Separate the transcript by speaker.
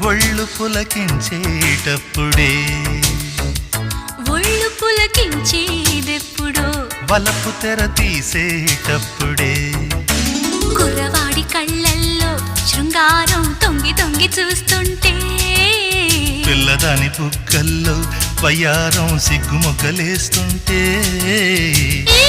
Speaker 1: ఒళ్ళు పులకించేటప్పుడే
Speaker 2: ఒళ్ళు పులకించేదెప్పుడో
Speaker 1: వలపు తెర తీసేటప్పుడే
Speaker 2: కుర్రవాడి కళ్ళల్లో శృంగారం తొంగి తొంగి చూస్తుంటే
Speaker 1: పిల్లదాని బుగ్గల్లో వయ్యారం సిగ్గుమొగ్గలేస్తుంటే
Speaker 2: ఏ